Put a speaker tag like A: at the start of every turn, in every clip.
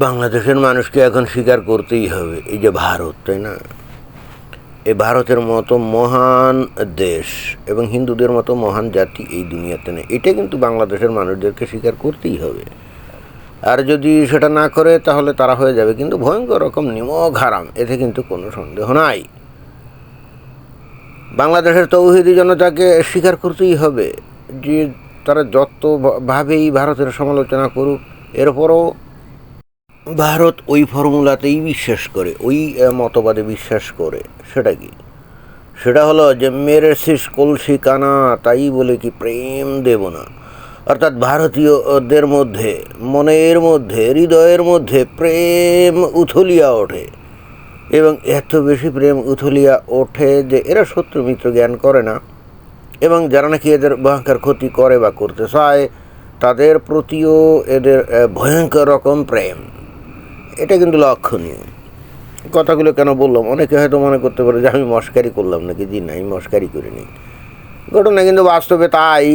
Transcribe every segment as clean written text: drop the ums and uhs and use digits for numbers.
A: বাংলাদেশের মানুষকে এখন স্বীকার করতেই হবে এই যে ভারত, তাই না? এই ভারতের মতো মহান দেশ এবং হিন্দুদের মতো মহান জাতি এই দুনিয়াতে নেই। এটা কিন্তু বাংলাদেশের মানুষদেরকে স্বীকার করতেই হবে। আর যদি সেটা না করে তাহলে তারা হয়ে যাবে কিন্তু ভয়ঙ্কর রকম নিমক হারাম, এতে কিন্তু কোনো সন্দেহ নাই। বাংলাদেশের তৌহিদি জনতাকে স্বীকার করতেই হবে যে তারা যতভাবেই ভারতের সমালোচনা করুক, এরপরও ভারত ওই ফর্মুলাতেই বিশ্বাস করে, ওই মতবাদে বিশ্বাস করে। সেটা কি? সেটা হলো যে মেরে শেষ কলসি কানা, তাই বলে কি প্রেম দেব না। অর্থাৎ ভারতীয়দের মধ্যে, মনের মধ্যে, হৃদয়ের মধ্যে প্রেম উথলিয়া ওঠে এবং এত বেশি প্রেম উথলিয়া ওঠে যে এরা শত্রু মিত্র জ্ঞান করে না এবং যারা নাকি এদের ভয়ঙ্কর ক্ষতি করে বা করতে চায় তাদের প্রতিও এদের ভয়ঙ্কর রকম প্রেম। এটা কিন্তু লক্ষণীয়। কথাগুলো কেন বললাম, অনেকে হয়তো মনে করতে পারে যে আমি মস্কারি করলাম নাকি। জি না, আমি মস্কারি করিনি। ঘটনা কিন্তু বাস্তবে তাই,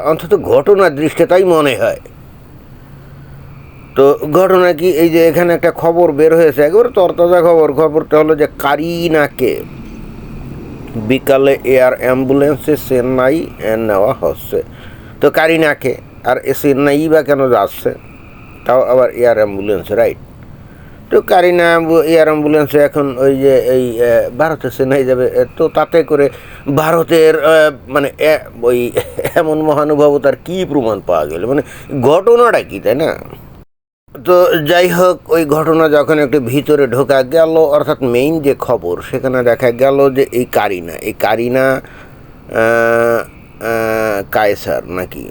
A: অন্তত ঘটনার দৃষ্টে তাই মনে হয়। তো ঘটনা কি, এই যে এখানে একটা খবর বের হয়েছে, একেবারে তরতাজা খবরটা হলো যে কারিনাকে বিকালে এয়ার অ্যাম্বুলেন্সে চেন্নাই নেওয়া হচ্ছে। তো কারিনাকে আর চেন্নাই বা কেন যাচ্ছে, তাও আবার এয়ার অ্যাম্বুলেন্স, রাইট? তো কারিনা এয়ার অ্যাম্বুলেন্সে এখন ওই যে এই ভারতে চেন্নাই যাবে, তো তাতে করে ভারতের মানে ওই এমন মহানুভবতার কী প্রমাণ পাওয়া গেল? মানে ঘটনাটা কী, তাই না? তো যাই হোক, ওই ঘটনা যখন একটু ভিতরে ঢোকা গেল, অর্থাৎ মেইন যে খবর, সেখানে দেখা গেল যে এই কারিনা কায়সার নাকি,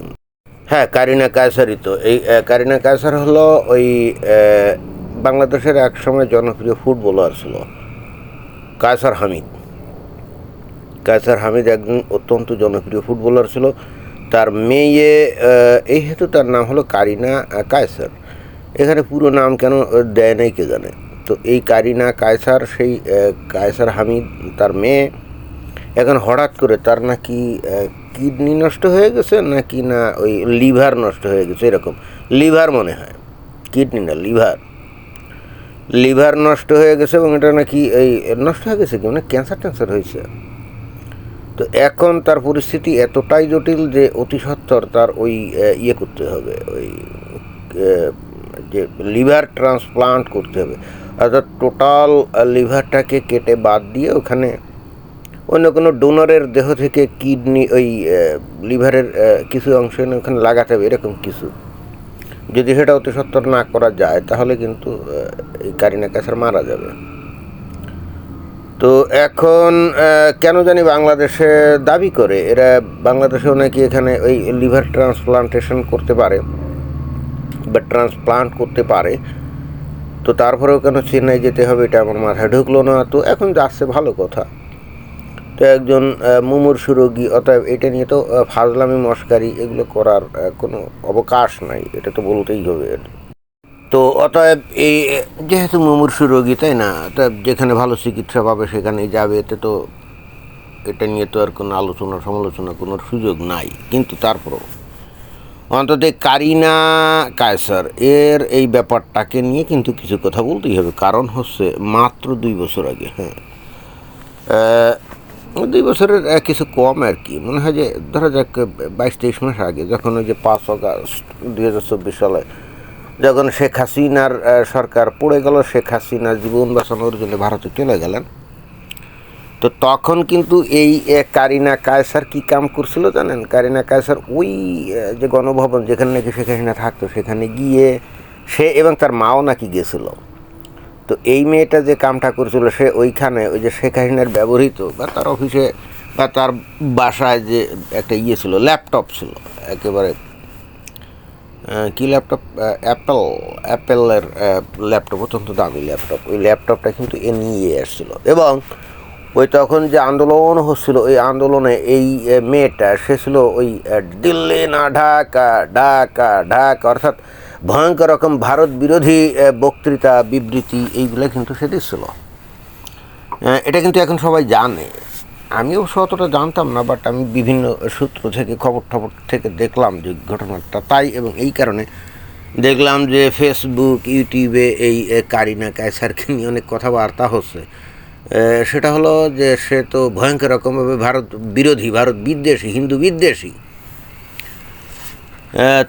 A: হ্যাঁ কারিনা কায়সারই তো। এই কারিনা কায়সার হলো ওই বাংলাদেশের এক সময় জনপ্রিয় ফুটবলার ছিল কায়সার হামিদ একজন অত্যন্ত জনপ্রিয় ফুটবলার ছিল। তার মেয়ে, এই হেতু তার নাম হলো কারিনা কায়সার। এখানে পুরো নাম কেন দেয় নাই কে জানে। তো এই কারিনা কায়সার, সেই কায়সার হামিদ, তার মেয়ে, এখন হঠাৎ করে তার নাকি কিডনি নষ্ট হয়ে গেছে নাকি না ওই লিভার নষ্ট হয়ে গেছে, এরকম। লিভার মনে হয়, কিডনি না, লিভার নষ্ট হয়ে গেছে এবং এটা নাকি এই নষ্ট হয়ে গেছে কি মানে ক্যান্সার হয়েছে। তো এখন তার পরিস্থিতি এতটাই জটিল যে অতি সত্বর তার ওই ইয়ে করতে হবে, ওই যে লিভার ট্রান্সপ্লান্ট করতে হবে। অর্থাৎ টোটাল লিভারটাকে কেটে বাদ দিয়ে ওখানে অন্য কোনো ডোনারের দেহ থেকে কিডনি, ওই লিভারের কিছু অংশ এনে ওখানে লাগাতে হবে, এরকম কিছু। যদি সেটা অতি সত্বর না করা যায় তাহলে কিন্তু এই কারিনা কায়সার মারা যাবে। তো এখন কেন জানি বাংলাদেশে দাবি করে এরা, বাংলাদেশেও নাকি এখানে ওই লিভার ট্রান্সপ্লান্টেশন করতে পারে বা ট্রান্সপ্লান্ট করতে পারে। তো তারপরেও কেন চেন্নাই যেতে হবে এটা আমার মাথায় ঢুকলো না। তো এখন যাচ্ছে, ভালো কথা। তো একজন মুমূর্ষু রোগী, অতএব এটা নিয়ে তো ফাজলামি মস্কারি এগুলো করার কোনো অবকাশ নাই, এটা তো বলতেই হবে। তো অতএব এই যেহেতু মুমূর্ষু রোগী, তাই না, অতএব যেখানে ভালো চিকিৎসা পাবে সেখানেই যাবে। এতে তো এটা নিয়ে তো আর কোনো আলোচনা সমালোচনা কোনো সুযোগ নাই। কিন্তু তারপরও অন্তত কারিনা কায়সার এর এই ব্যাপারটাকে নিয়ে কিন্তু কিছু কথা বলতেই হবে। কারণ হচ্ছে মাত্র 2 বছর আগে, 2 বছরের কিছু কম আর কি, মনে হয় যে ধরা যাক 22-23 মাস আগে, যখন ওই যে 5 আগস্ট 2024 সালে যখন শেখ হাসিনার সরকার পড়ে গেল, শেখ হাসিনা জীবন বাঁচানোর জন্য ভারতে চলে গেলেন। তো তখন কিন্তু এই কারিনা কায়সার কী কাম করছিল জানেন? কারিনা কায়সার ওই যে গণভবন যেখানে নাকি শেখ হাসিনা থাকতো সেখানে গিয়ে সে এবং তার মাও নাকি গেছিল। তো এই মেয়েটা যে কামটা করছিল, সে ওইখানে ওই যে শেখ হাসিনার ব্যবহৃত বা তার অফিসে বা তার বাসায় যে একটা ইয়ে ছিল, ল্যাপটপ ছিল, একেবারে কী ল্যাপটপ, অ্যাপেলের ল্যাপটপ, অত্যন্ত দামি ল্যাপটপ। ওই ল্যাপটপটা কিন্তু এ নিয়ে আসছিল এবং ওই তখন যে আন্দোলন হচ্ছিল, ওই আন্দোলনে এই মেয়েটা, সে ছিল ওই দিল্লি না ঢাকা, ঢাকা ঢাকা, অর্থাৎ ভয়ঙ্কর রকম ভারত বিরোধী বক্তৃতা বিবৃতি এইগুলো কিন্তু সে দিচ্ছিল। এটা কিন্তু এখন সবাই জানে। আমি অবশ্য অতটা জানতাম না, বাট আমি বিভিন্ন সূত্র থেকে খবর থেকে দেখলাম যে ঘটনাটা তাই, এবং এই কারণে দেখলাম যে ফেসবুক ইউটিউবে এই কারিনা কায়সারকে নিয়ে অনেক কথাবার্তা হচ্ছে। সেটা হলো যে সে তো ভয়ঙ্কর রকমভাবে ভারত বিরোধী, ভারত বিদ্বেষী, হিন্দু বিদ্বেষী।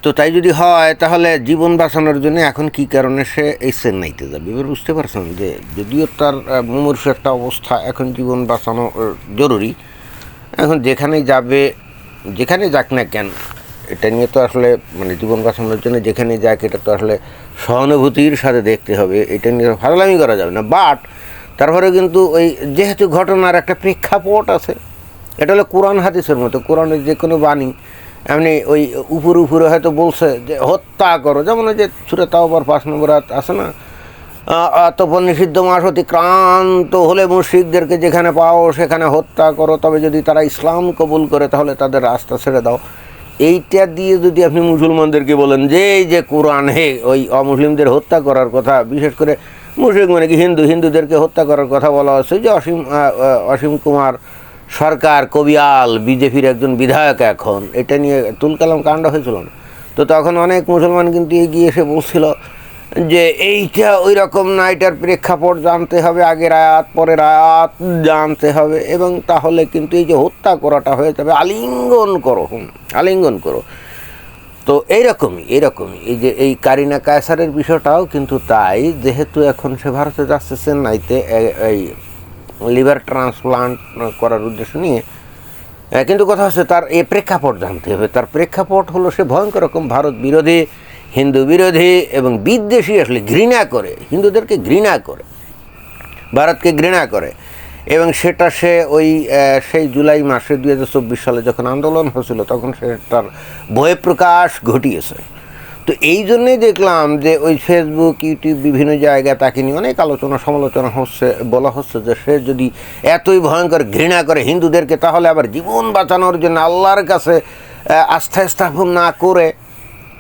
A: তো তাই যদি হয় তাহলে জীবন বাঁচানোর জন্য এখন কী কারণে সে এই চেন্নাইতে যাবে? এবার বুঝতে পারছেন যে যদিও তার মুমূর্ষু একটা অবস্থা, এখন জীবন বাঁচানো জরুরি। এখন যেখানেই যাবে, যেখানে যাক না কেন, এটা নিয়ে তো আসলে মানে জীবন বাঁচানোর জন্য যেখানে যাক এটা তো আসলে সহানুভূতির সাথে দেখতে হবে, এটা নিয়ে ফাজলামি করা যাবে না। বাট তারপরে কিন্তু ওই যেহেতু ঘটনার একটা প্রেক্ষাপট আছে, এটা হলো কোরআন হাদিসের মতো, কোরআনের যে কোনো বাণী এমনি ওই উপরে হয়তো বলছে যে হত্যা করো, যেমন ওই যে সূরা তাওবার 5 নম্বর আয়াত আছে না, অতঃপর নিষিদ্ধ মাস অতিক্রান্ত হলে মুশরিকদেরকে যেখানে পাও সেখানে হত্যা করো, তবে যদি তারা ইসলাম কবুল করে তাহলে তাদের রাস্তা ছেড়ে দাও। এইটা দিয়ে যদি আপনি মুসলমানদেরকে বলেন যে এই যে কোরআনে ওই অমুসলিমদের হত্যা করার কথা, বিশেষ করে মুশরিক মানে কি হিন্দুদেরকে হত্যা করার কথা বলা হচ্ছে, যে অসীম কুমার সরকার কবিয়াল বিজেপির একজন বিধায়ক, এখন এটা নিয়ে তুলকালাম কাণ্ড হয়েছিল না? তো তখন অনেক মুসলমান কিন্তু এগিয়ে এসে বলছিল যে এইটা ওই রকম না, এটার প্রেক্ষাপট জানতে হবে, আগের আয়াত পরের আয়াত জানতে হবে, এবং তাহলে কিন্তু এই যে হত্যা করাটা হয়ে যাবে আলিঙ্গন করো, আলিঙ্গন করো। তো এইরকমই এই যে এই কারিনা কায়সারের বিষয়টাও কিন্তু তাই, যেহেতু এখন সে ভারতে যাচ্ছে চেন্নাইতে এই লিভার ট্রান্সপ্লান্ট করার উদ্দেশ্য নিয়ে, কিন্তু কথা হচ্ছে তার এই প্রেক্ষাপট জানতে হবে। তার প্রেক্ষাপট হলো সে ভয়ঙ্কর রকম ভারত বিরোধী, হিন্দু বিরোধী এবং বিদ্বেষী, আসলে ঘৃণা করে, হিন্দুদেরকে ঘৃণা করে, ভারতকে ঘৃণা করে। এবং সেটা সে ওই সেই জুলাই মাসে 2024 সালে যখন আন্দোলন হয়েছিল তখন সে তার বহিঃপ্রকাশ ঘটিয়েছে। তো এই জন্যই দেখলাম যে ওই ফেসবুক ইউটিউব বিভিন্ন জায়গায় তাকে নিয়ে অনেক আলোচনা সমালোচনা হচ্ছে, বলা হচ্ছে যে সে যদি এতই ভয়ঙ্কর ঘৃণা করে হিন্দুদেরকে, তাহলে আবার জীবন বাঁচানোর জন্য আল্লাহর কাছে আস্থা স্থাপন না করে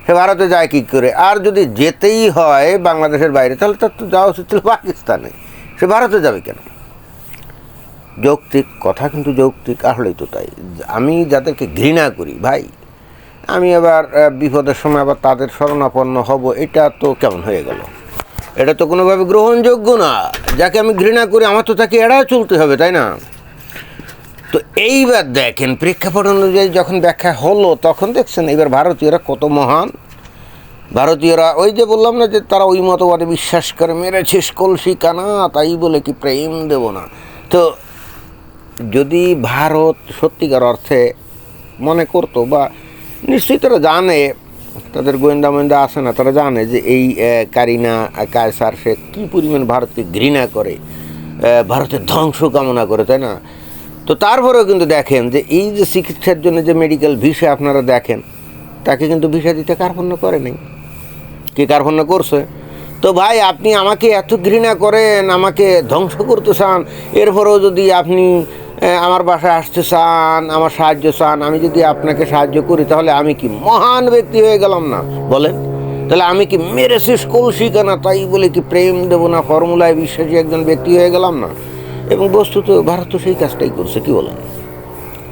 A: সে ভারতে যায় কী করে? আর যদি যেতেই হয় বাংলাদেশের বাইরে, তাহলে তার তো যাওয়া উচিত ছিল পাকিস্তানে, সে ভারতে যাবে কেন? যৌক্তিক কথা, কিন্তু যৌক্তিক আসলেই তো তাই। আমি যাদেরকে ঘৃণা করি ভাই, আমি আবার বিপদের সময় আবার তাদের শরণাপন্ন হব, এটা তো কেমন হয়ে গেল? এটা তো কোনোভাবে গ্রহণযোগ্য না। যাকে আমি ঘৃণা করি আমার তো তাকে এড়ায় চলতে হবে, তাই না? তো এইবার দেখেন প্রেক্ষাপট অনুযায়ী যখন ব্যাখ্যা হলো, তখন দেখছেন এবার ভারতীয়রা কত মহান। ভারতীয়রা ওই যে বললাম না যে তারা ওই মতবাদে বিশ্বাস করে, মেরেছিস কলসি কানা তাই বলে কি প্রেম দেব না। তো যদি ভারত সত্যিকার অর্থে মনে করতো, বা নিশ্চয়ই তারা জানে, তাদের গোয়েন্দা আছে না, তারা জানে যে এই কারিনা কায়সার সে কী পরিমাণ ভারতকে ঘৃণা করে, ভারতের ধ্বংস কামনা করে, তাই না? তো তারপরেও কিন্তু দেখেন যে এই যে চিকিৎসার জন্য যে মেডিকেল ভিসা আপনারা দেখেন, তাকে কিন্তু ভিসা দিতে কার্পণ্য করে নাই। কে কার্পণ্য করছে? তো ভাই আপনি আমাকে এত ঘৃণা করেন, আমাকে ধ্বংস করতে চান, এরপরেও যদি আপনি আমার বাসায় আসতে চান, আমার সাহায্য চান, আমি যদি আপনাকে সাহায্য করি, তাহলে আমি কি মহান ব্যক্তি হয়ে গেলাম না? বলেন, তাহলে আমি কি মেরেছিস কলসি কানা তাই বলে কি প্রেম দেবো না ফর্মুলায় বিশ্বাসী একজন ব্যক্তি হয়ে গেলাম না? এবং বস্তুত ভারত তো সেই কাজটাই করছে, কি বলেন?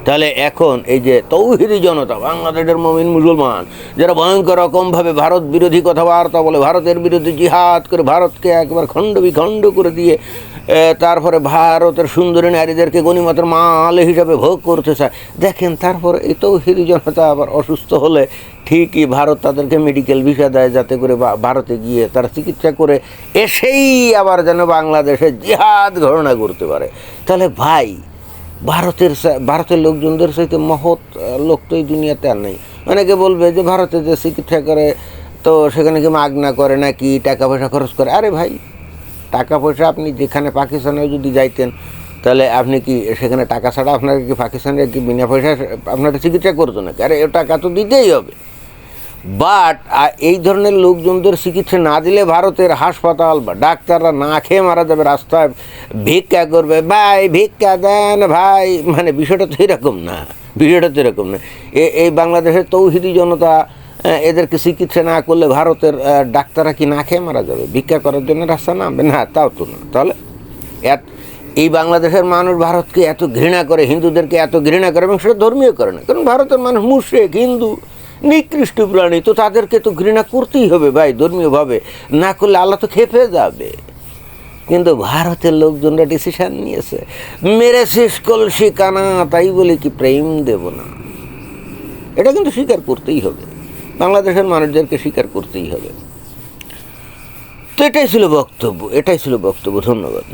A: তাহলে এখন এই যে তৌহিদি জনতা, বাংলাদেশের মুমিন মুসলমান, যারা ভয়ঙ্কর রকমভাবে ভারত বিরোধী কথাবার্তা বলে, ভারতের বিরুদ্ধে জিহাদ করে, ভারতকে একবার খণ্ড বিখণ্ড করে দিয়ে তারপরে ভারতের সুন্দরী নারীদেরকে গণিমতের মাল হিসাবে ভোগ করতে চায়, দেখেন তারপর এই তৌহিদি জনতা আবার অসুস্থ হলে ঠিকই ভারত তাদেরকে মেডিকেল ভিসা দেয়, যাতে করে ভারতে গিয়ে তারা চিকিৎসা করে এসেই আবার যেন বাংলাদেশে জিহাদ ঘোষণা করতে পারে। তাহলে ভাই ভারতের লোকজনদের সাথে মহৎ লোক তো এই দুনিয়াতে আর নেই। অনেকে বলবে যে ভারতে যে চিকিৎসা করে তো সেখানে কি মাগনা করে নাকি টাকা পয়সা খরচ করে? আরে ভাই, টাকা পয়সা আপনি যেখানে পাকিস্তানে যদি যাইতেন, তাহলে আপনি কি সেখানে টাকা ছাড়া আপনাকে কি পাকিস্তানে কি বিনা পয়সা আপনাকে চিকিৎসা করতো নাকি? আরে এ টাকা তো দিতেই হবে। বাট এই ধরনের লোকজনদের চিকিৎসা না দিলে ভারতের হাসপাতাল বা ডাক্তাররা না খেয়ে মারা যাবে, রাস্তায় ভিক্ষা করবে, ভাই ভিক্ষা দেন ভাই, মানে বিষয়টা তো এরকম না, এই বাংলাদেশের তৌহিদি জনতা এদেরকে চিকিৎসা না করলে ভারতের ডাক্তাররা কি না খেয়ে মারা যাবে? ভিক্ষা করার জন্য রাস্তা নামবে না? তাও তো না। তাহলে এই বাংলাদেশের মানুষ ভারতকে এত ঘৃণা করে, হিন্দুদেরকে এত ঘৃণা করে, এবং সেটা ধর্মীয় করে না, কারণ ভারতের মানুষ মুশরিক হিন্দু, নিকৃষ্ট প্রাণী, তো তাদেরকে তো ঘৃণা করতেই হবে ভাই, ধর্মীয়ভাবে না করলে আল্লাহ তো খেপে যাবে। কিন্তু ভারতের লোকজনরা ডিসিশন নিয়েছে, মেরে শেষ কলসি কানা, তাই বলে কি প্রেম দেব না। এটা কিন্তু স্বীকার করতেই হবে, বাংলাদেশের মানুষদেরকে স্বীকার করতেই হবে। তো এটাই ছিল বক্তব্য, ধন্যবাদ।